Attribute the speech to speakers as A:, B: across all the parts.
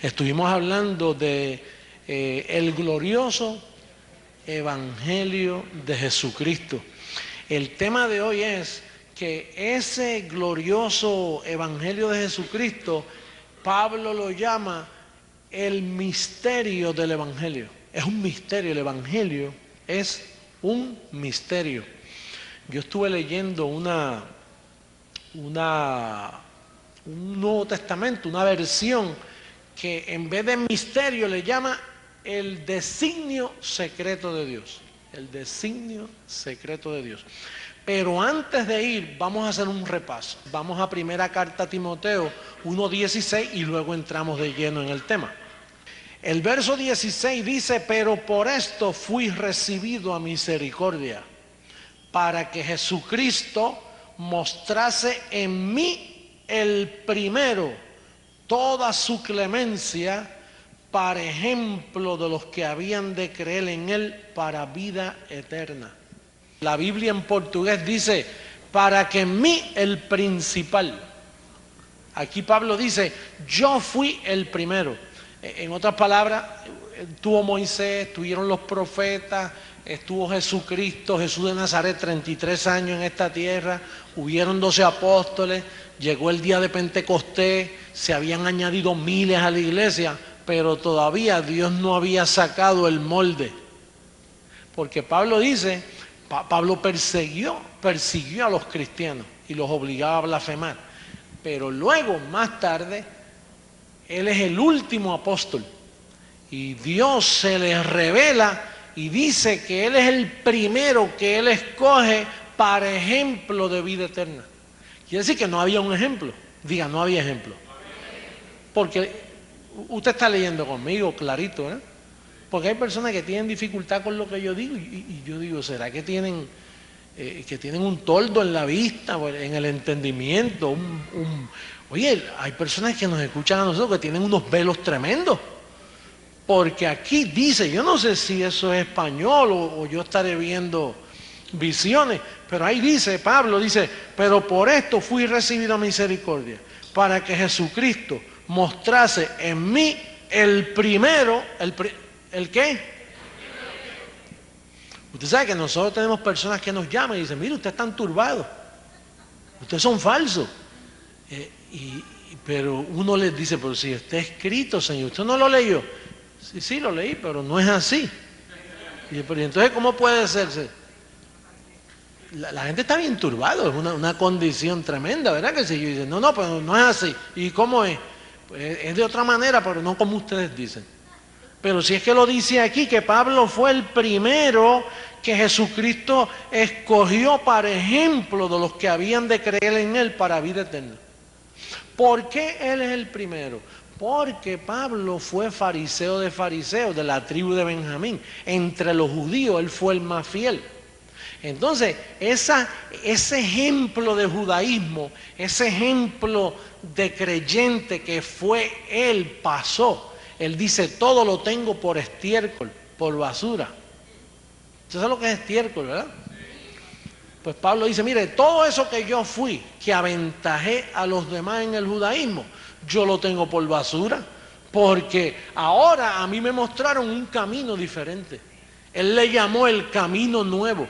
A: Estuvimos hablando de el glorioso Evangelio de Jesucristo. El tema de hoy es que ese glorioso Evangelio de Jesucristo, Pablo lo llama el misterio del Evangelio. Es un misterio, el Evangelio es un misterio. Yo estuve leyendo un Nuevo Testamento, una versión que en vez de misterio le llama el designio secreto de Dios. El designio secreto de Dios. Pero antes de ir, vamos a hacer un repaso. Vamos a primera carta a Timoteo 1:16 y luego entramos de lleno en el tema. El verso 16 dice: pero por esto fui recibido a misericordia, para que Jesucristo mostrase en mí el primero toda su clemencia, para ejemplo de los que habían de creer en él para vida eterna. La Biblia en portugués dice: para que en mí el principal. Aquí Pablo dice: yo fui el primero. En otras palabras, estuvo Moisés, estuvieron los profetas, estuvo Jesucristo, Jesús de Nazaret, 33 años en esta tierra, hubieron 12 apóstoles, llegó el día de Pentecostés, se habían añadido miles a la iglesia, pero todavía Dios no había sacado el molde. Porque Pablo dice, Pablo persiguió a los cristianos y los obligaba a blasfemar. Pero luego, más tarde, él es el último apóstol. Y Dios se le revela y dice que él es el primero que él escoge para ejemplo de vida eterna. Quiere decir que no había un ejemplo. Diga, no había ejemplo. Porque usted está leyendo conmigo clarito, ¿eh? Porque hay personas que tienen dificultad con lo que yo digo y yo digo, ¿será que tienen un toldo en la vista, en el entendimiento? Oye, hay personas que nos escuchan a nosotros que tienen unos velos tremendos. Porque aquí dice, yo no sé si eso es español o yo estaré viendo visiones, pero ahí dice, Pablo dice: pero por esto fui recibido a misericordia, para que Jesucristo mostrase en mí el primero, ¿el qué? Usted sabe que nosotros tenemos personas que nos llaman y dicen: mire, ustedes están turbados, ustedes son falsos. Pero uno les dice: pero si está escrito, Señor, ¿usted no lo leyó? Sí, lo leí, pero no es así. Pero entonces, ¿cómo puede ser? La gente está bien turbada, es una condición tremenda, ¿verdad que sí? Y dicen: no, pero no es así. ¿Y cómo es? Pues es de otra manera, pero no como ustedes dicen. Pero si es que lo dice aquí, que Pablo fue el primero que Jesucristo escogió para ejemplo de los que habían de creer en él para vida eterna. ¿Por qué él es el primero? Porque Pablo fue fariseo de fariseos, de la tribu de Benjamín. Entre los judíos él fue el más fiel. Entonces, ese ejemplo de judaísmo, ese ejemplo de creyente que fue él, pasó. Él dice: todo lo tengo por estiércol, por basura. ¿Usted sabe lo que es estiércol, verdad? Pues Pablo dice: mire, todo eso que yo fui, que aventajé a los demás en el judaísmo, yo lo tengo por basura, porque ahora a mí me mostraron un camino diferente. Él le llamó el camino nuevo.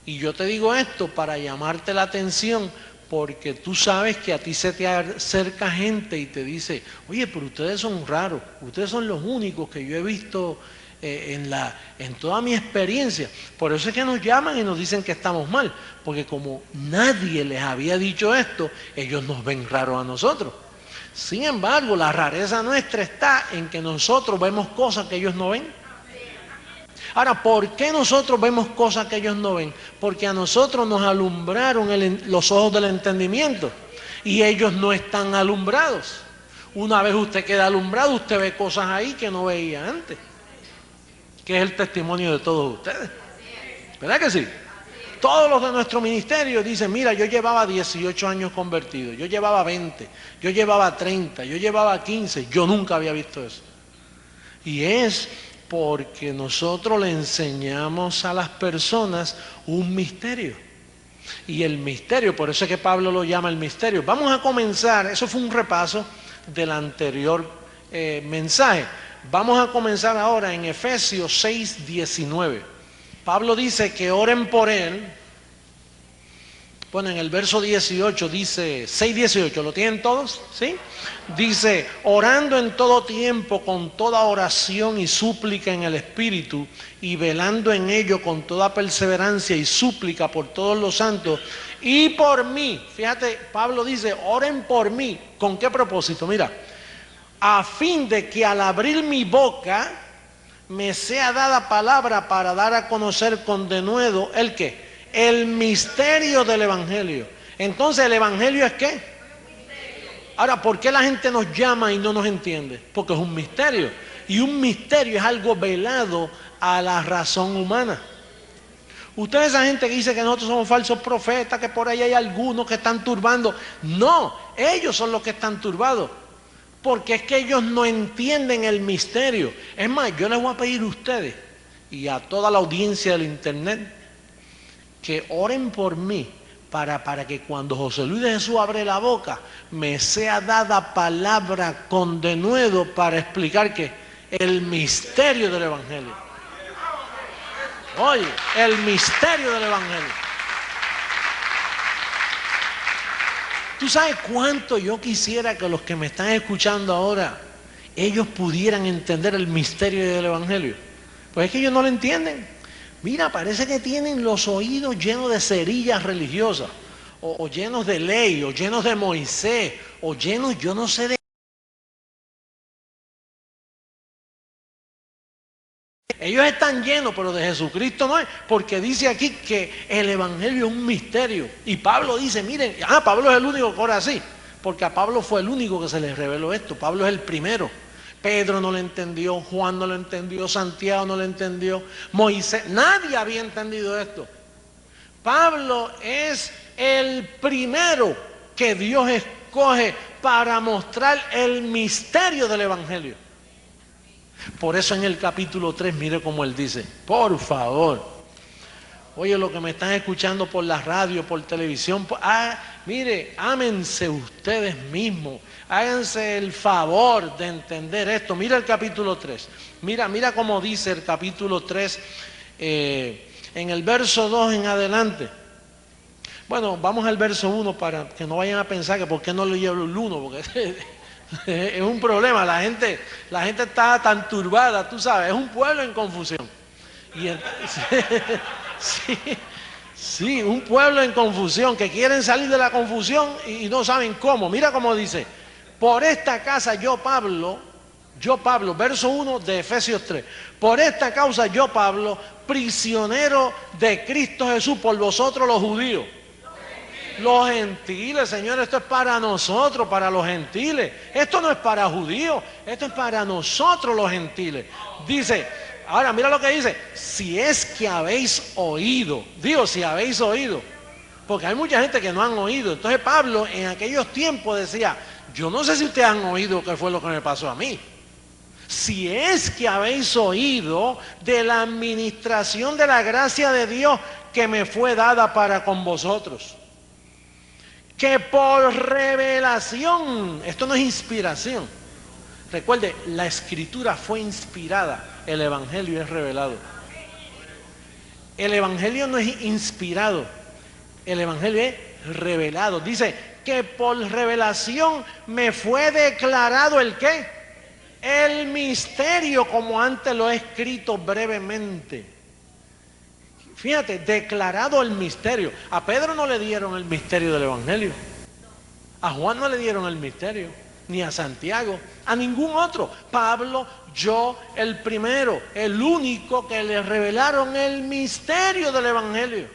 A: Y yo te digo esto para llamarte la atención, porque tú sabes que a ti se te acerca gente y te dice: oye, pero ustedes son raros, ustedes son los únicos que yo he visto en toda mi experiencia. Por eso es que nos llaman y nos dicen que estamos mal, porque como nadie les había dicho esto, ellos nos ven raros a nosotros. Sin embargo, la rareza nuestra está en que nosotros vemos cosas que ellos no ven. Ahora, ¿por qué nosotros vemos cosas que ellos no ven? Porque a nosotros nos alumbraron los ojos del entendimiento y ellos no están alumbrados. Una vez usted queda alumbrado, usted ve cosas ahí que no veía antes, que es el testimonio de todos ustedes. ¿Verdad que sí? Todos los de nuestro ministerio dicen: mira, yo llevaba 18 años convertido, yo llevaba 20, yo llevaba 30, yo llevaba 15, yo nunca había visto eso. Y es porque nosotros le enseñamos a las personas un misterio. Y el misterio, por eso es que Pablo lo llama el misterio. Vamos a comenzar, eso fue un repaso del anterior mensaje. Vamos a comenzar ahora en Efesios 6:19. Pablo dice que oren por él. Bueno, en el verso 18 dice, 6:18, ¿lo tienen todos? ¿Sí? Dice, orando en todo tiempo con toda oración y súplica en el Espíritu, y velando en ello con toda perseverancia y súplica por todos los santos, y por mí. Fíjate, Pablo dice, oren por mí. ¿Con qué propósito? Mira, a fin de que al abrir mi boca me sea dada palabra para dar a conocer con denuedo, ¿el qué? El misterio del Evangelio. Entonces, ¿el Evangelio es qué? Ahora, ¿por qué la gente nos llama y no nos entiende? Porque es un misterio. Y un misterio es algo velado a la razón humana. Ustedes, esa gente que dice que nosotros somos falsos profetas, que por ahí hay algunos que están turbando. No, ellos son los que están turbados. Porque es que ellos no entienden el misterio. Es más, yo les voy a pedir a ustedes y a toda la audiencia del internet que oren por mí para que cuando José Luis de Jesús abre la boca me sea dada palabra con denuedo para explicar que el misterio del Evangelio. Oye, el misterio del Evangelio. ¿Tú sabes cuánto yo quisiera que los que me están escuchando ahora, ellos pudieran entender el misterio del Evangelio? Pues es que ellos no lo entienden. Mira, parece que tienen los oídos llenos de cerillas religiosas, o llenos de ley, o llenos de Moisés, o llenos, yo no sé de... Ellos están llenos, pero de Jesucristo no es, porque dice aquí que el Evangelio es un misterio. Y Pablo dice, miren, Pablo es el único que ora así, porque a Pablo fue el único que se le reveló esto. Pablo es el primero. Pedro no lo entendió, Juan no lo entendió, Santiago no lo entendió, Moisés, nadie había entendido esto. Pablo es el primero que Dios escoge para mostrar el misterio del Evangelio. Por eso en el capítulo 3, mire cómo él dice, por favor, oye, lo que me están escuchando por la radio, por televisión, mire, ámense ustedes mismos, háganse el favor de entender esto. Mira el capítulo 3, mira cómo dice el capítulo 3, en el verso 2 en adelante. Bueno, vamos al verso 1 para que no vayan a pensar que por qué no leí el 1, porque es un problema, la gente está tan turbada, tú sabes, es un pueblo en confusión. Y sí, un pueblo en confusión, que quieren salir de la confusión y no saben cómo. Mira cómo dice, por esta casa yo Pablo, verso 1 de Efesios 3, por esta causa yo Pablo, prisionero de Cristo Jesús por vosotros los judíos. Los gentiles, Señor, esto es para nosotros, para los gentiles. Esto no es para judíos, esto es para nosotros los gentiles. Dice, ahora mira lo que dice, si es que habéis oído, digo si habéis oído, porque hay mucha gente que no han oído. Entonces Pablo en aquellos tiempos decía, yo no sé si ustedes han oído qué fue lo que me pasó a mí. Si es que habéis oído de la administración de la gracia de Dios que me fue dada para con vosotros. Que por revelación, esto no es inspiración. Recuerde, la escritura fue inspirada, el evangelio es revelado. El evangelio no es inspirado, el evangelio es revelado. Dice que por revelación me fue declarado el ¿qué? El misterio, como antes lo he escrito brevemente. Fíjate, declarado el misterio. A Pedro no le dieron el misterio del evangelio. A Juan no le dieron el misterio. Ni a Santiago, a ningún otro. Pablo, yo, el primero, el único que le revelaron el misterio del evangelio.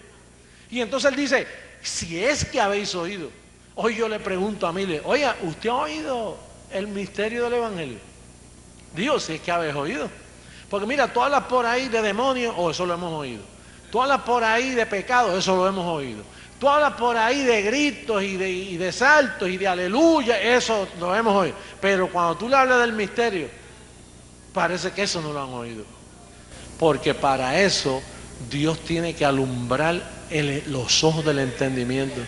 A: Y entonces él dice, si es que habéis oído. Hoy yo le pregunto a Mile, oiga, ¿usted ha oído el misterio del evangelio? Digo, si es que habéis oído. Porque mira, tú hablas por ahí de demonios, eso lo hemos oído. Tú hablas por ahí de pecado, eso lo hemos oído. Tú hablas por ahí de gritos y de saltos y de aleluya, eso lo hemos oído. Pero cuando tú le hablas del misterio, parece que eso no lo han oído. Porque para eso Dios tiene que alumbrar los ojos del entendimiento.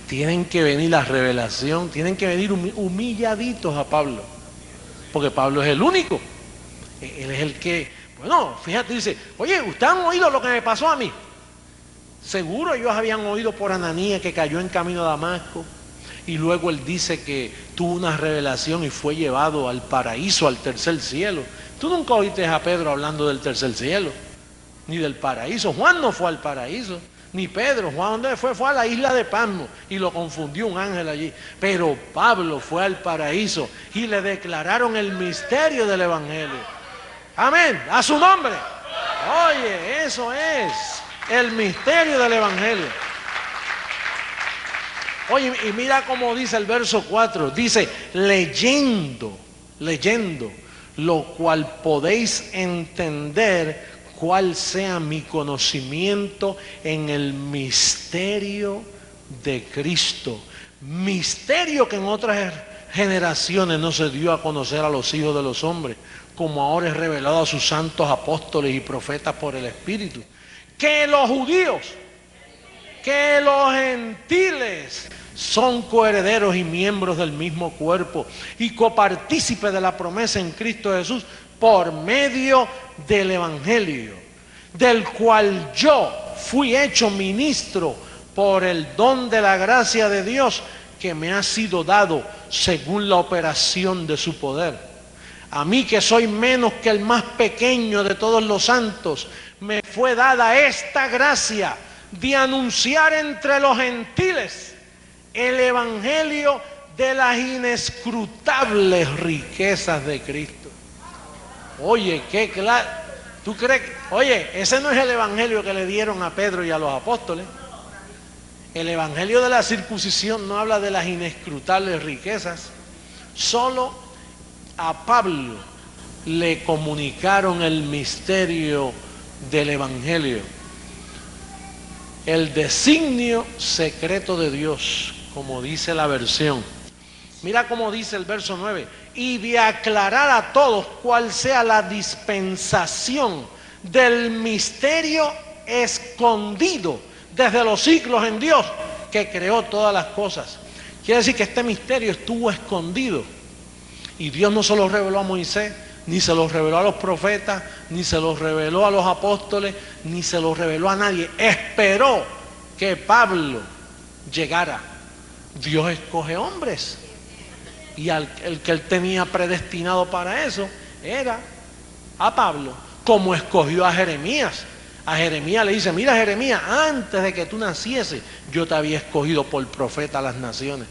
A: Tienen que venir la revelación, tienen que venir humilladitos a Pablo. porque Pablo es el único. Él es el que, bueno, fíjate, dice, oye, ¿ustedes han oído lo que me pasó a mí? Seguro ellos habían oído por Ananías que cayó en camino a Damasco, y luego él dice que tuvo una revelación y fue llevado al paraíso, al tercer cielo. Tú nunca oíste a Pedro hablando del tercer cielo, ni del paraíso. Juan no fue al paraíso, ni Pedro. Juan, ¿dónde fue? Fue a la isla de Patmos y lo confundió un ángel allí. Pero Pablo fue al paraíso y le declararon el misterio del evangelio. Amén, a su nombre. Oye, eso es el misterio del evangelio. Oye, y mira cómo dice el verso 4, dice, leyendo, lo cual podéis entender cuál sea mi conocimiento en el misterio de Cristo. Misterio que en otras generaciones no se dio a conocer a los hijos de los hombres, como ahora es revelado a sus santos apóstoles y profetas por el Espíritu. Que los judíos, que los gentiles son coherederos y miembros del mismo cuerpo y copartícipes de la promesa en Cristo Jesús por medio del Evangelio, del cual yo fui hecho ministro por el don de la gracia de Dios que me ha sido dado según la operación de su poder. A mí, que soy menos que el más pequeño de todos los santos, me fue dada esta gracia de anunciar entre los gentiles el evangelio de las inescrutables riquezas de Cristo. Oye, qué claro. ¿Tú crees? Oye, ese no es el evangelio que le dieron a Pedro y a los apóstoles. El evangelio de la circuncisión no habla de las inescrutables riquezas. Solo a Pablo le comunicaron el misterio del evangelio, el designio secreto de Dios, como dice la versión. Mira cómo dice el verso 9, y de aclarar a todos cuál sea la dispensación del misterio escondido desde los siglos en Dios, que creó todas las cosas. Quiere decir que este misterio estuvo escondido, y Dios no se lo reveló a Moisés, ni se lo reveló a los profetas, ni se lo reveló a los apóstoles, ni se lo reveló a nadie. Esperó que Pablo llegara. Dios escoge hombres, y el que él tenía predestinado para eso era a Pablo, como escogió a Jeremías. A Jeremías le dice, mira Jeremías, antes de que tú nacieses, yo te había escogido por profeta a las naciones.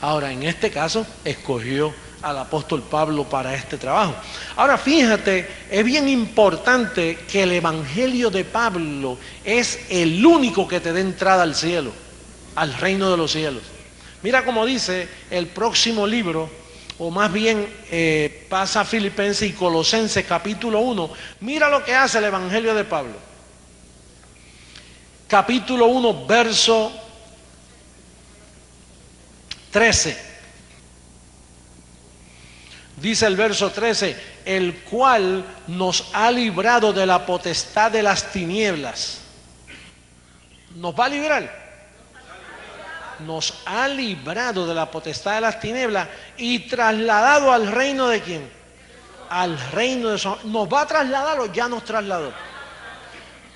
A: Ahora, en este caso, escogió al apóstol Pablo para este trabajo. Ahora, fíjate, es bien importante que el evangelio de Pablo es el único que te dé entrada al cielo, al reino de los cielos. Mira cómo dice el próximo libro, o más bien pasa a Filipenses y Colosenses capítulo 1. Mira lo que hace el evangelio de Pablo. Capítulo 1, verso 13. Dice el verso 13, el cual nos ha librado de la potestad de las tinieblas. ¿Nos va a librar? Nos ha librado de la potestad de las tinieblas y trasladado al reino de ¿quién? Al reino de su... ¿Nos va a trasladar o ya nos trasladó?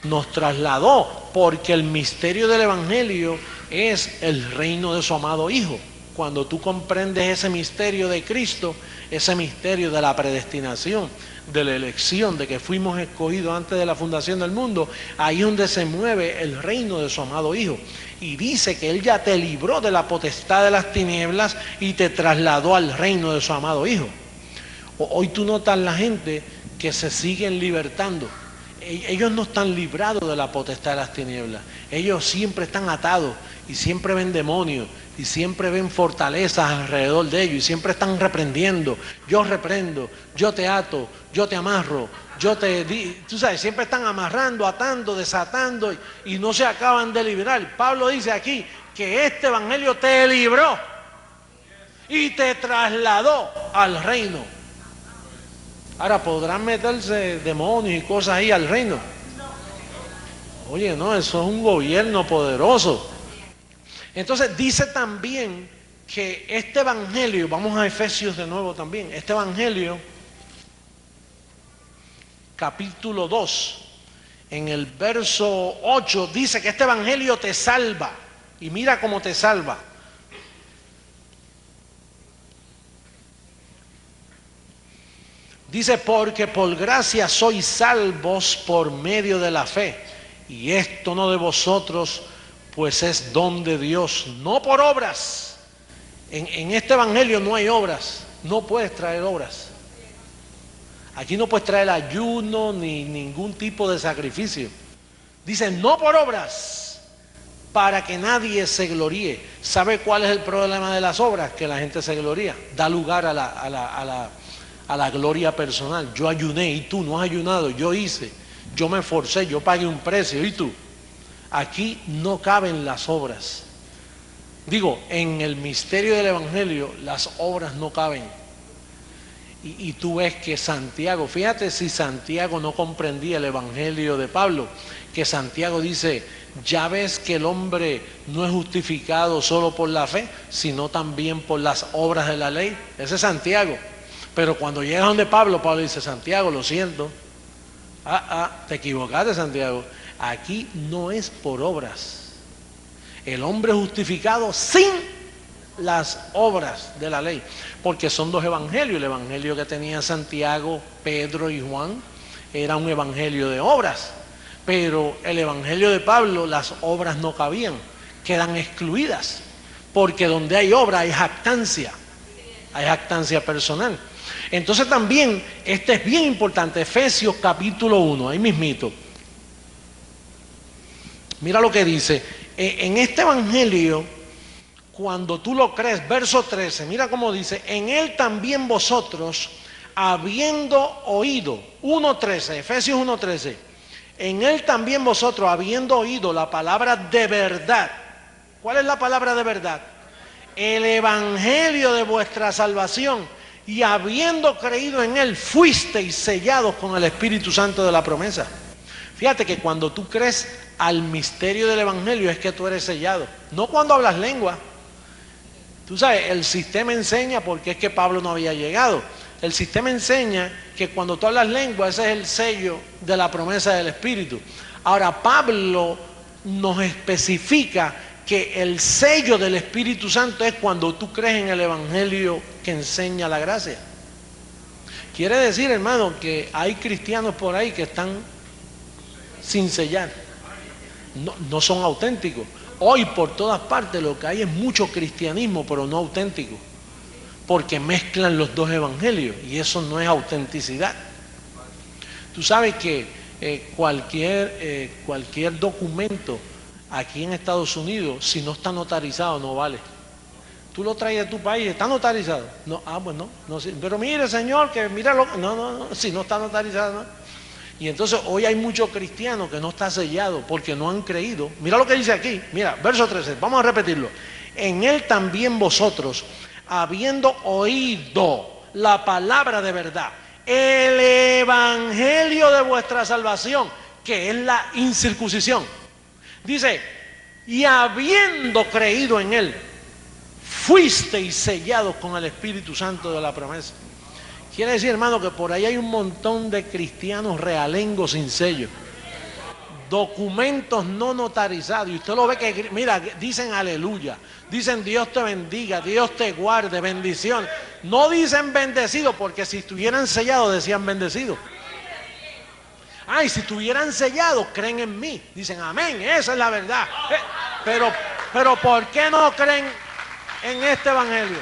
A: Nos trasladó, porque el misterio del evangelio es el reino de su amado Hijo. Cuando tú comprendes ese misterio de Cristo, ese misterio de la predestinación, de la elección, de que fuimos escogidos antes de la fundación del mundo, ahí es donde se mueve el reino de su amado Hijo. Y dice que Él ya te libró de la potestad de las tinieblas y te trasladó al reino de su amado Hijo. Hoy tú notas la gente que se siguen libertando. Ellos no están librados de la potestad de las tinieblas. Ellos siempre están atados y siempre ven demonios y siempre ven fortalezas alrededor de ellos y siempre están reprendiendo. Yo reprendo, yo te ato, yo te amarro, tú sabes, siempre están amarrando, atando, desatando y no se acaban de liberar. Pablo dice aquí que este evangelio te libró y te trasladó al reino. Ahora, ¿podrán meterse demonios y cosas ahí al reino? Oye, no, eso es un gobierno poderoso. Entonces dice también que este evangelio, vamos a Efesios de nuevo también, este evangelio, capítulo 2, en el verso 8, dice que este evangelio te salva. Y mira cómo te salva. Dice, porque por gracia sois salvos por medio de la fe. Y esto no de vosotros, pues es don de Dios, no por obras. En este evangelio no hay obras, no puedes traer obras. Aquí no puedes traer ayuno ni ningún tipo de sacrificio. Dice, no por obras, para que nadie se gloríe. ¿Sabe cuál es el problema de las obras? Que la gente se gloría. Da lugar a la gloria personal. Yo ayuné y tú no has ayunado, yo hice, yo me esforcé, yo pagué un precio y tú. Aquí no caben las obras. Digo, en el misterio del evangelio las obras no caben. Y tú ves que Santiago, fíjate si Santiago no comprendía el evangelio de Pablo, que Santiago dice, ya ves que el hombre no es justificado solo por la fe, sino también por las obras de la ley. Ese es Santiago. Pero cuando llega donde Pablo, Pablo dice, Santiago, lo siento. Te equivocaste, Santiago. Aquí no es por obras. El hombre es justificado sin las obras de la ley. Porque son dos evangelios. El evangelio que tenía Santiago, Pedro y Juan era un evangelio de obras. Pero el evangelio de Pablo, las obras no cabían. Quedan excluidas. Porque donde hay obra hay jactancia. Hay jactancia personal. Entonces también, este es bien importante, Efesios capítulo 1, ahí mismito. Mira lo que dice, en este evangelio, cuando tú lo crees, verso 13, mira cómo dice, en él también vosotros, habiendo oído, 1.13, Efesios 1.13, en él también vosotros, habiendo oído la palabra de verdad. ¿Cuál es la palabra de verdad? El evangelio de vuestra salvación. Y habiendo creído en él, fuisteis sellados con el Espíritu Santo de la promesa. Fíjate que cuando tú crees al misterio del evangelio es que tú eres sellado. No cuando hablas lengua. Tú sabes, el sistema enseña, porque es que Pablo no había llegado. El sistema enseña que cuando tú hablas lengua, ese es el sello de la promesa del Espíritu. Ahora, Pablo nos especifica que el sello del Espíritu Santo es cuando tú crees en el evangelio que enseña la gracia. Quiere decir, hermano, que hay cristianos por ahí que están sin sellar, no son auténticos. Hoy por todas partes lo que hay es mucho cristianismo, pero no auténtico, porque mezclan los dos evangelios y eso no es autenticidad. Tú sabes que cualquier documento aquí en Estados Unidos, si no está notarizado, no vale. Tú lo traes de tu país, ¿está notarizado? No, pues no, sí. Pero mire, señor, que mira lo... No, si no está notarizado, no. Y entonces hoy hay muchos cristianos que no está sellado porque no han creído. Mira lo que dice aquí, mira, verso 13, vamos a repetirlo. En él también vosotros, habiendo oído la palabra de verdad, el evangelio de vuestra salvación, que es la incircuncisión. Dice, y habiendo creído en él, fuisteis sellados con el Espíritu Santo de la promesa. Quiere decir, hermano, que por ahí hay un montón de cristianos realengos sin sello, documentos no notarizados, y usted lo ve que, mira, dicen aleluya, dicen Dios te bendiga, Dios te guarde, bendición. No dicen bendecido, porque si estuvieran sellados decían bendecido. Y si estuvieran sellados, creen en mí. Dicen amén, esa es la verdad. Pero ¿por qué no creen en este evangelio?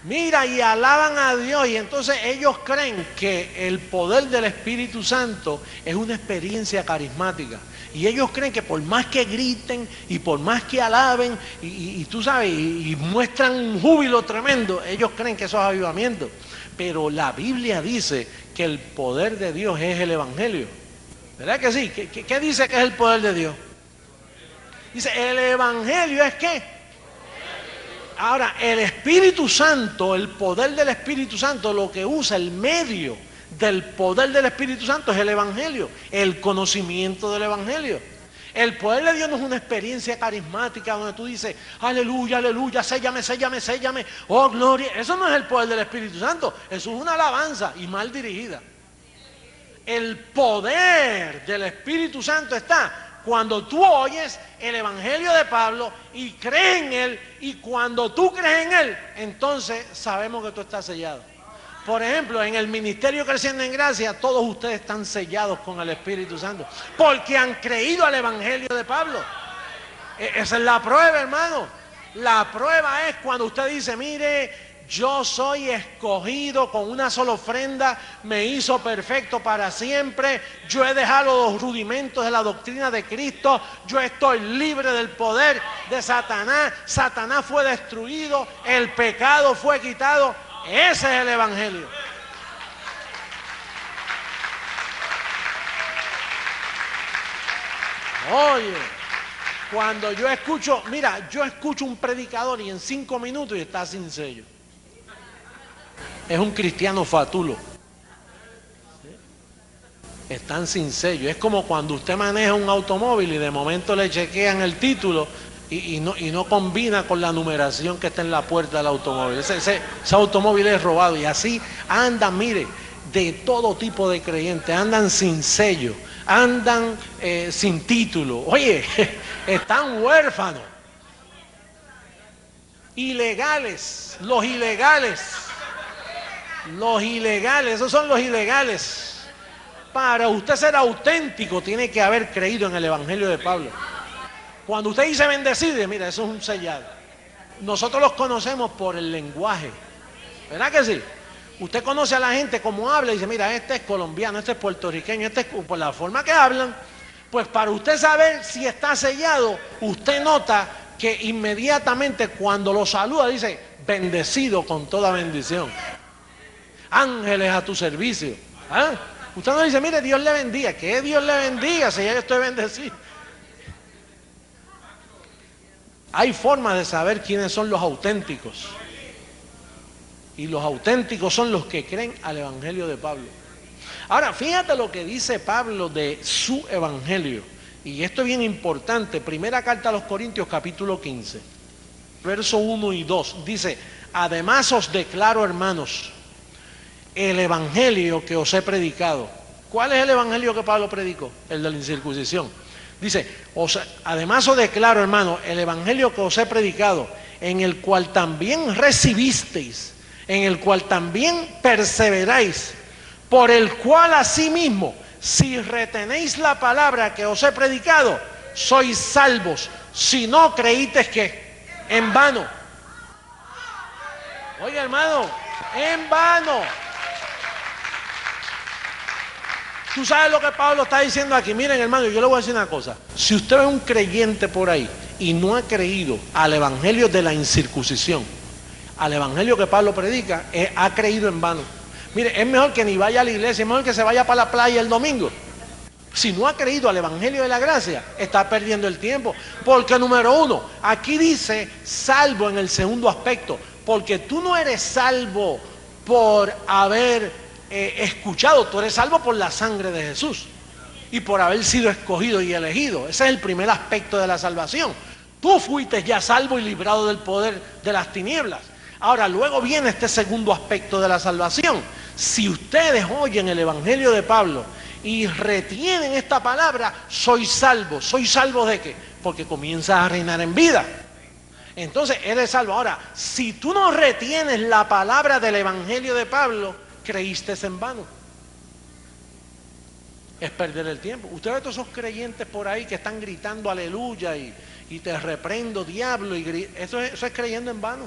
A: Mira, y alaban a Dios, y entonces ellos creen que el poder del Espíritu Santo es una experiencia carismática. Y ellos creen que por más que griten y por más que alaben y tú sabes, y muestran un júbilo tremendo, ellos creen que eso es avivamiento. Pero la Biblia dice que el poder de Dios es el evangelio. ¿Verdad que sí? ¿Qué dice que es el poder de Dios? Dice, el evangelio es ¿qué? Ahora, el Espíritu Santo, el poder del Espíritu Santo, lo que usa, el medio del poder del Espíritu Santo es el evangelio, el conocimiento del evangelio. El poder de Dios no es una experiencia carismática donde tú dices, aleluya, aleluya, séllame, séllame, séllame, oh gloria. Eso no es el poder del Espíritu Santo, eso es una alabanza y mal dirigida. El poder del Espíritu Santo está cuando tú oyes el Evangelio de Pablo y crees en él, y cuando tú crees en él, entonces sabemos que tú estás sellado. Por ejemplo, en el ministerio Creciendo en Gracia, todos ustedes están sellados con el Espíritu Santo, porque han creído al Evangelio de Pablo. Esa es la prueba, hermano. La prueba es cuando usted dice, mire, yo soy escogido con una sola ofrenda, me hizo perfecto para siempre, yo he dejado los rudimentos de la doctrina de Cristo, yo estoy libre del poder de Satanás, Satanás fue destruido, el pecado fue quitado. Ese es el Evangelio. Oye, cuando yo escucho, mira, yo escucho un predicador y en 5 minutos y está sin sello. Es un cristiano fatulo. Están sin sello. Es como cuando usted maneja un automóvil y de momento le chequean el título y no combina con la numeración que está en la puerta del automóvil. Ese automóvil es robado. Y así andan, mire, de todo tipo de creyentes. Andan sin sello, andan sin título. Oye, están huérfanos. Ilegales, los ilegales. Los ilegales, esos son los ilegales. Para usted ser auténtico tiene que haber creído en el Evangelio de Pablo. Cuando usted dice bendecido, mira, eso es un sellado. Nosotros los conocemos por el lenguaje, ¿verdad que sí? Usted conoce a la gente como habla y dice, mira, este es colombiano, este es puertorriqueño, este es por la forma que hablan. Pues para usted saber si está sellado, usted nota que inmediatamente cuando lo saluda dice, bendecido con toda bendición. Ángeles a tu servicio. ¿Ah? Usted no dice, mire, Dios le bendiga. ¿Qué Dios le bendiga si ya yo estoy bendecido? Hay formas de saber quiénes son los auténticos. Y los auténticos son los que creen al Evangelio de Pablo. Ahora, fíjate lo que dice Pablo de su Evangelio. Y esto es bien importante. Primera carta a los Corintios, capítulo 15. Verso 1 y 2. Dice, además os declaro, hermanos, el Evangelio que os he predicado. ¿Cuál es el Evangelio que Pablo predicó? El de la incircuncisión. Dice, además os declaro, hermano, el Evangelio que os he predicado, en el cual también recibisteis, en el cual también perseveráis, por el cual asimismo, si retenéis la palabra que os he predicado, sois salvos, si no creísteis que en vano. Oye, hermano, en vano. Tú sabes lo que Pablo está diciendo aquí. Miren, hermano, yo le voy a decir una cosa. Si usted ve un creyente por ahí y no ha creído al Evangelio de la incircuncisión, al Evangelio que Pablo predica, ha creído en vano. Mire, es mejor que ni vaya a la iglesia, es mejor que se vaya para la playa el domingo. Si no ha creído al Evangelio de la gracia, está perdiendo el tiempo. Porque número uno, aquí dice salvo en el segundo aspecto. Porque tú no eres salvo por haber escuchado, tú eres salvo por la sangre de Jesús y por haber sido escogido y elegido. Ese es el primer aspecto de la salvación. Tú fuiste ya salvo y librado del poder de las tinieblas. Ahora, luego viene este segundo aspecto de la salvación. Si ustedes oyen el Evangelio de Pablo y retienen esta palabra, soy salvo. ¿Soy salvo de qué? Porque comienzas a reinar en vida. Entonces, eres salvo. Ahora, si tú no retienes la palabra del Evangelio de Pablo, creíste en vano. Es perder el tiempo. Ustedes todos esos creyentes por ahí que están gritando aleluya y te reprendo diablo eso es creyendo en vano.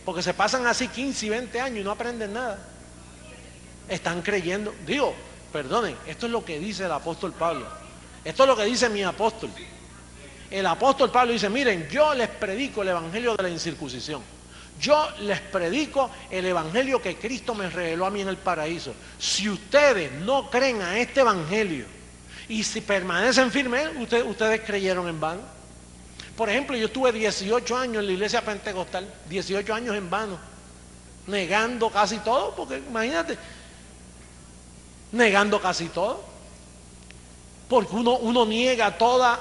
A: Porque se pasan así 15 y 20 años y no aprenden nada. Están creyendo. Digo, perdonen, esto es lo que dice el apóstol Pablo. Esto es lo que dice mi apóstol. El apóstol Pablo dice, miren, yo les predico el Evangelio de la incircuncisión. Yo les predico el Evangelio que Cristo me reveló a mí en el paraíso. Si ustedes no creen a este Evangelio y si permanecen firmes, ustedes creyeron en vano. Por ejemplo, yo estuve 18 años en la iglesia pentecostal, 18 años en vano, negando casi todo, porque imagínate, negando casi todo. porque uno niega toda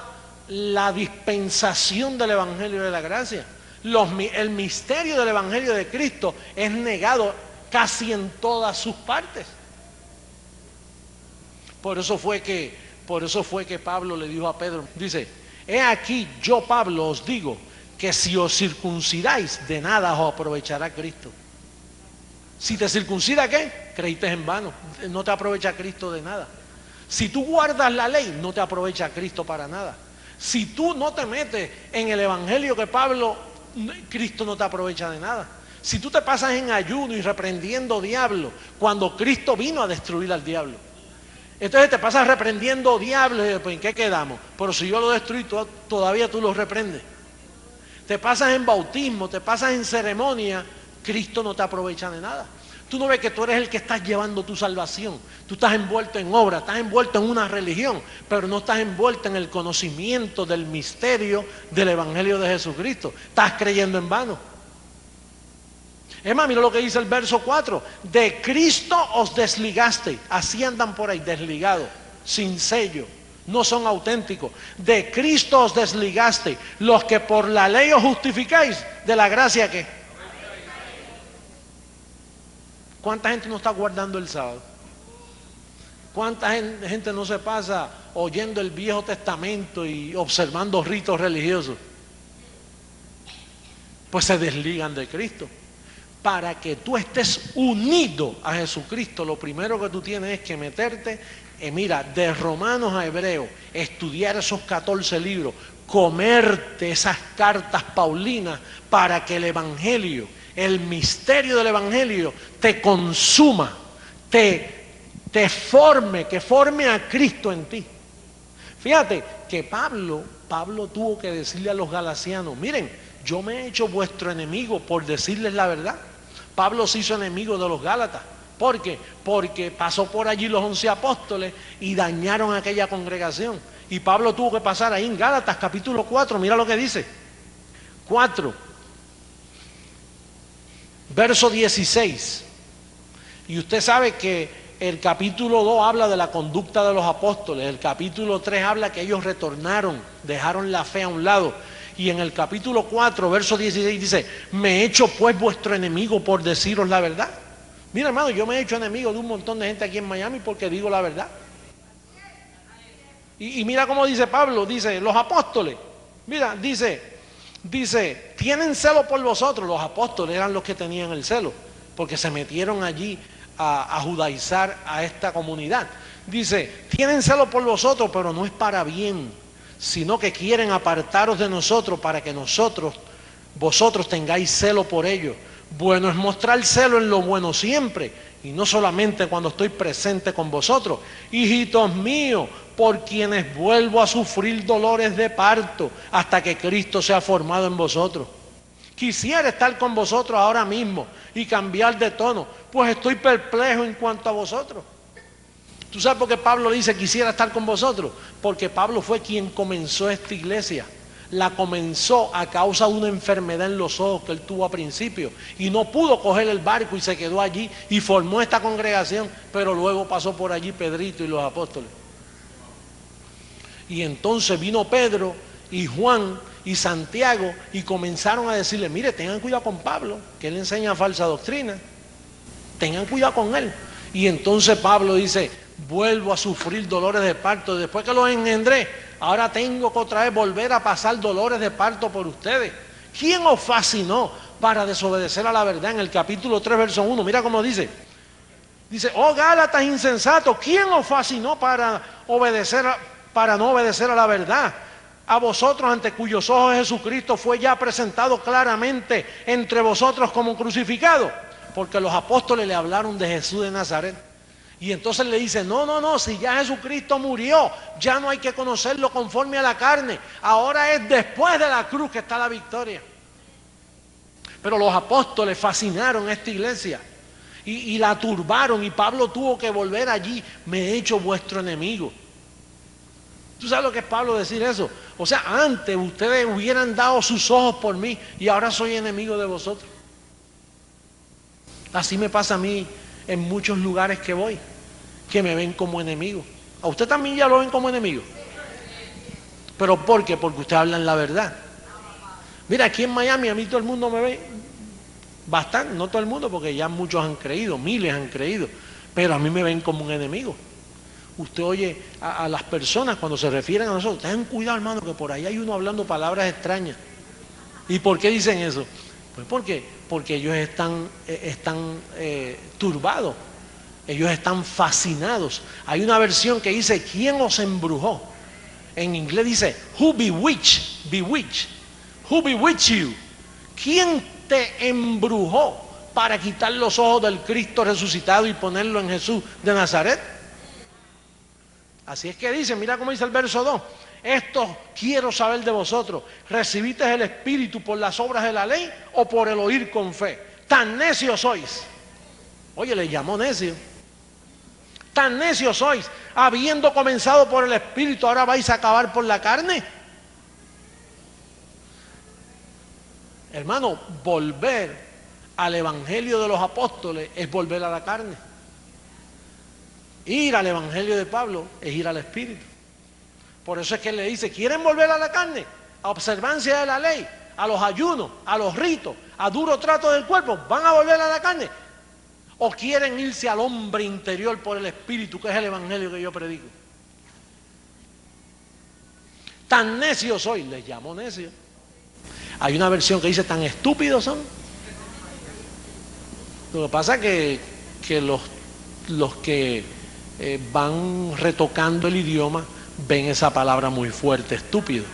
A: la dispensación del Evangelio de la gracia. El misterio del Evangelio de Cristo es negado casi en todas sus partes. Por eso fue que Pablo le dijo a Pedro, dice, he aquí yo Pablo os digo que si os circuncidáis de nada os aprovechará Cristo. Si te circuncida, ¿qué? Creíste en vano, no te aprovecha Cristo de nada. Si tú guardas la ley, no te aprovecha Cristo para nada. Si tú no te metes en el Evangelio que Cristo no te aprovecha de nada. Si tú te pasas en ayuno y reprendiendo diablo, cuando Cristo vino a destruir al diablo. Entonces te pasas reprendiendo diablo y pues ¿en qué quedamos? Pero si yo lo destruí, todavía tú lo reprendes. Te pasas en bautismo, te pasas en ceremonia, Cristo no te aprovecha de nada. Tú no ves que tú eres el que estás llevando tu salvación. Tú estás envuelto en obra, estás envuelto en una religión, pero no estás envuelto en el conocimiento del misterio del Evangelio de Jesucristo. Estás creyendo en vano. Es más, mira lo que dice el verso 4. De Cristo os desligaste. Así andan por ahí, desligados, sin sello. No son auténticos. De Cristo os desligaste. Los que por la ley os justificáis, ¿de la gracia qué? ¿Cuánta gente no está guardando el sábado? ¿Cuánta gente no se pasa oyendo el Viejo Testamento y observando ritos religiosos? Pues se desligan de Cristo. Para que tú estés unido a Jesucristo, lo primero que tú tienes es que meterte, mira, de Romanos a Hebreos, estudiar esos 14 libros, comerte esas cartas paulinas para que el Evangelio, el misterio del Evangelio te consuma, te forme, que forme a Cristo en ti. Fíjate que Pablo tuvo que decirle a los galatianos, miren, yo me he hecho vuestro enemigo por decirles la verdad. Pablo se hizo enemigo de los Gálatas. ¿Por qué? Porque pasó por allí los 11 apóstoles y dañaron a aquella congregación. Y Pablo tuvo que pasar ahí en Gálatas capítulo 4, mira lo que dice. 4, verso 16. Y usted sabe que el capítulo 2 habla de la conducta de los apóstoles. El capítulo 3 habla que ellos retornaron, dejaron la fe a un lado. Y en el capítulo 4, verso 16 dice, me he hecho pues vuestro enemigo por deciros la verdad. Mira hermano, yo me he hecho enemigo de un montón de gente aquí en Miami porque digo la verdad. Y mira cómo dice Pablo, dice, los apóstoles, mira, dice, tienen celo por vosotros. Los apóstoles eran los que tenían el celo, porque se metieron allí a judaizar a esta comunidad. Dice, tienen celo por vosotros, pero no es para bien, sino que quieren apartaros de nosotros para que vosotros tengáis celo por ellos. Bueno es mostrar celo en lo bueno siempre, y no solamente cuando estoy presente con vosotros. Hijitos míos, por quienes vuelvo a sufrir dolores de parto, hasta que Cristo sea formado en vosotros. Quisiera estar con vosotros ahora mismo y cambiar de tono, pues estoy perplejo en cuanto a vosotros. ¿Tú sabes por qué Pablo dice quisiera estar con vosotros? Porque Pablo fue quien comenzó esta iglesia. La comenzó a causa de una enfermedad en los ojos que él tuvo a principio. Y no pudo coger el barco y se quedó allí y formó esta congregación. Pero luego pasó por allí Pedrito y los apóstoles. Y entonces vino Pedro y Juan y Santiago y comenzaron a decirle, mire, tengan cuidado con Pablo, que él enseña falsa doctrina. Tengan cuidado con él. Y entonces Pablo dice, vuelvo a sufrir dolores de parto. Después que los engendré, ahora tengo que otra vez volver a pasar dolores de parto por ustedes. ¿Quién os fascinó para desobedecer a la verdad? En el capítulo 3, verso 1, mira cómo dice. Dice, oh Gálatas insensatos, ¿quién os fascinó para no obedecer a la verdad? A vosotros ante cuyos ojos Jesucristo fue ya presentado claramente entre vosotros como crucificado. Porque los apóstoles le hablaron de Jesús de Nazaret. Y entonces le dicen, no, si ya Jesucristo murió, ya no hay que conocerlo conforme a la carne. Ahora es después de la cruz que está la victoria. Pero los apóstoles fascinaron a esta iglesia y la turbaron, y Pablo tuvo que volver allí. Me he hecho vuestro enemigo. ¿Tú sabes lo que es Pablo decir eso? O sea, antes ustedes hubieran dado sus ojos por mí y ahora soy enemigo de vosotros. Así me pasa a mí en muchos lugares que voy, que me ven como enemigo. ¿A usted también ya lo ven como enemigo? ¿Pero por qué? Porque usted habla en la verdad. Mira, aquí en Miami a mí todo el mundo me ve bastante, no todo el mundo, porque ya muchos han creído, miles han creído, pero a mí me ven como un enemigo. Usted oye a las personas cuando se refieren a nosotros, ten cuidado, hermano, que por ahí hay uno hablando palabras extrañas. ¿Y por qué dicen eso? Pues porque ellos están turbados, ellos están fascinados. Hay una versión que dice, ¿quién os embrujó? En inglés dice, who bewitched, who bewitched you? ¿Quién te embrujó para quitar los ojos del Cristo resucitado y ponerlo en Jesús de Nazaret? Así es que dice, mira cómo dice el verso 2, esto quiero saber de vosotros, ¿recibisteis el Espíritu por las obras de la ley o por el oír con fe? Tan necios sois. Oye, le llamó necio. Tan necios sois, habiendo comenzado por el Espíritu, ahora vais a acabar por la carne. Hermano, volver al Evangelio de los apóstoles es volver a la carne. Ir al Evangelio de Pablo es ir al Espíritu. Por eso es que él le dice, ¿quieren volver a la carne? A observancia de la ley, a los ayunos, a los ritos, a duro trato del cuerpo, ¿van a volver a la carne? ¿O quieren irse al hombre interior por el Espíritu, que es el Evangelio que yo predico? Tan necios soy, les llamo necios. Hay una versión que dice, tan estúpidos son. Lo que pasa es que los que van retocando el idioma ven esa palabra muy fuerte, estúpido.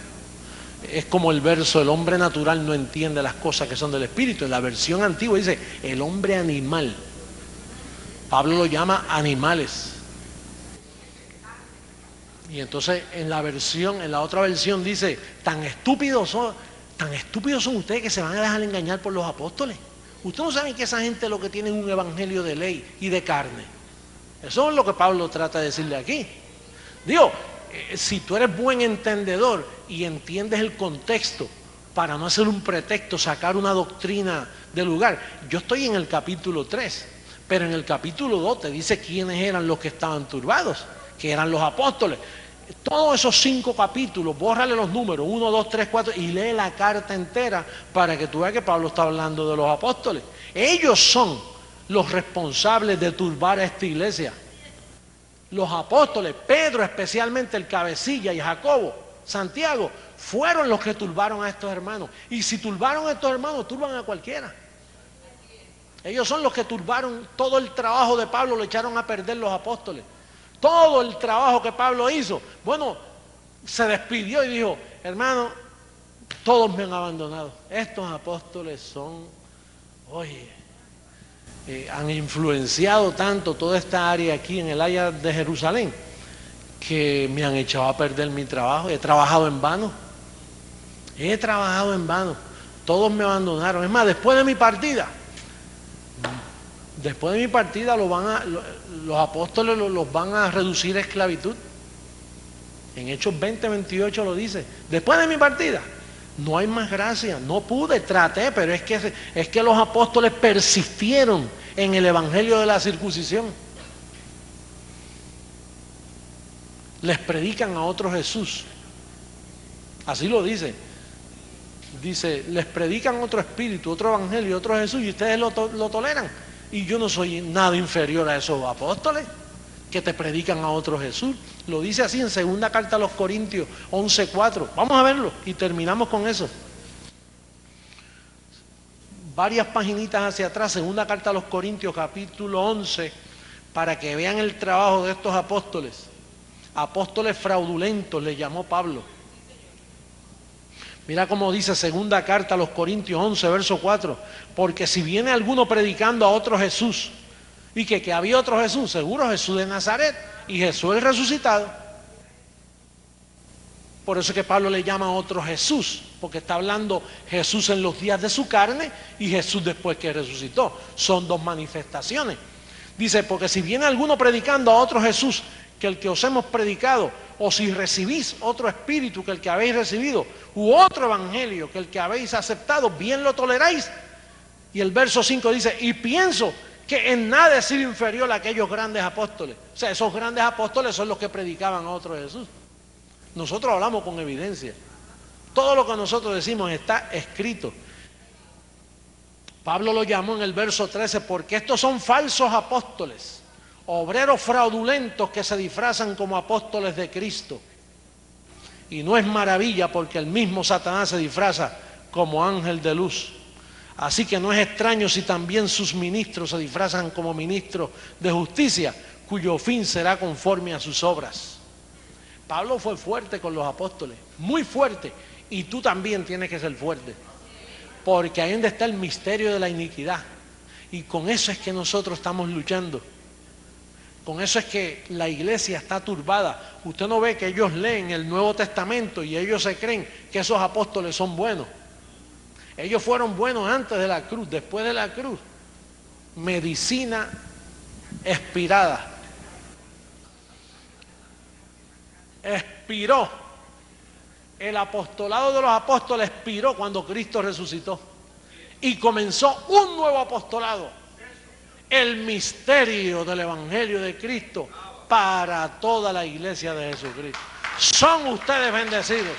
A: Es como el verso, el hombre natural no entiende las cosas que son del Espíritu. En la versión antigua dice, el hombre animal. Pablo lo llama animales. Y entonces en la otra versión dice, tan estúpidos son ustedes que se van a dejar engañar por los apóstoles. Ustedes no saben que esa gente lo que tiene es un evangelio de ley y de carne. Eso es lo que Pablo trata de decirle aquí. Digo, si tú eres buen entendedor y entiendes el contexto, para no hacer un pretexto, sacar una doctrina del lugar. Yo estoy en el capítulo 3, pero en el capítulo 2 te dice quiénes eran los que estaban turbados, que eran los apóstoles. Todos esos 5 capítulos, bórrale los números, 1, 2, 3, 4, y lee la carta entera para que tú veas que Pablo está hablando de los apóstoles. Ellos son los responsables de turbar a esta iglesia. Los apóstoles, Pedro especialmente, el cabecilla, y Jacobo, Santiago, fueron los que turbaron a estos hermanos. Y si turbaron a estos hermanos, turban a cualquiera. Ellos son los que turbaron todo el trabajo de Pablo, lo echaron a perder los apóstoles. Todo el trabajo que Pablo hizo, bueno, se despidió y dijo, hermano, todos me han abandonado. Estos apóstoles son, oye, han influenciado tanto toda esta área aquí en el área de Jerusalén, que me han echado a perder mi trabajo. He trabajado en vano. Todos me abandonaron. Es más, después de mi partida, los apóstoles los van a reducir a esclavitud. En Hechos 20, 28 lo dice. Después de mi partida, no hay más gracia. No pude, traté, pero es que los apóstoles persistieron en el evangelio de la circuncisión. Les predican a otro Jesús. Así lo dice. Dice, les predican otro espíritu, otro evangelio, otro Jesús, y ustedes lo toleran. Y yo no soy nada inferior a esos apóstoles que te predican a otro Jesús. Lo dice así en segunda carta a los Corintios 11:4. Vamos a verlo y terminamos con eso. Varias paginitas hacia atrás, segunda carta a los Corintios capítulo 11, para que vean el trabajo de estos apóstoles. Apóstoles fraudulentos les llamó Pablo. Mira cómo dice segunda carta a los Corintios 11, verso 4. Porque si viene alguno predicando a otro Jesús, y que había otro Jesús, seguro Jesús de Nazaret, y Jesús el resucitado. Por eso es que Pablo le llama a otro Jesús, porque está hablando Jesús en los días de su carne y Jesús después que resucitó. Son dos manifestaciones. Dice, porque si viene alguno predicando a otro Jesús que el que os hemos predicado, o si recibís otro espíritu que el que habéis recibido, u otro evangelio que el que habéis aceptado, bien lo toleráis. Y el verso 5 dice, y pienso que en nada he sido inferior a aquellos grandes apóstoles. O sea, esos grandes apóstoles son los que predicaban a otro Jesús. Nosotros hablamos con evidencia. Todo lo que nosotros decimos está escrito. Pablo lo llamó en el verso 13, porque estos son falsos apóstoles, obreros fraudulentos que se disfrazan como apóstoles de Cristo. Y no es maravilla, porque el mismo Satanás se disfraza como ángel de luz. Así que no es extraño si también sus ministros se disfrazan como ministros de justicia, cuyo fin será conforme a sus obras. Pablo fue fuerte con los apóstoles, muy fuerte, y tú también tienes que ser fuerte, porque ahí donde está el misterio de la iniquidad, y con eso es que nosotros estamos luchando. Con eso es que la iglesia está turbada. Usted no ve que ellos leen el Nuevo Testamento y ellos se creen que esos apóstoles son buenos. Ellos fueron buenos antes de la cruz, después de la cruz. Medicina expirada. Expiró. El apostolado de los apóstoles expiró cuando Cristo resucitó. Y comenzó un nuevo apostolado. El misterio del Evangelio de Cristo para toda la iglesia de Jesucristo. Son ustedes bendecidos.